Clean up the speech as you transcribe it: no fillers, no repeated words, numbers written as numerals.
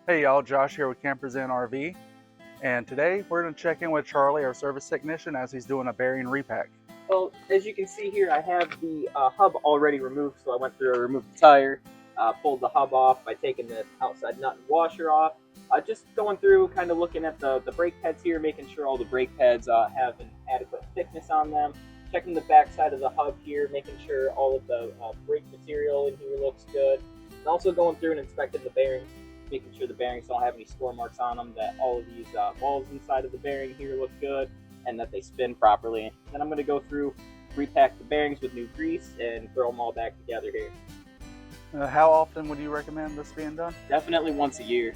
Hey y'all, Josh here with Campers Inn RV, and today we're going to check in with Charlie, our service technician, as he's doing a bearing repack. Well, as you can see here, I have the hub already removed, so I went through and removed the tire, pulled the hub off by taking the outside nut and washer off. Just going through, kind of looking at the brake pads here, making sure all the brake pads have an adequate thickness on them. Checking the back side of the hub here, making sure all of the brake material in here looks good. And also going through and inspecting the bearings, making sure the bearings don't have any score marks on them, that all of these balls inside of the bearing here look good, and that they spin properly. Then I'm going to go through, repack the bearings with new grease, and throw them all back together here. How often would you recommend this being done? Definitely once a year.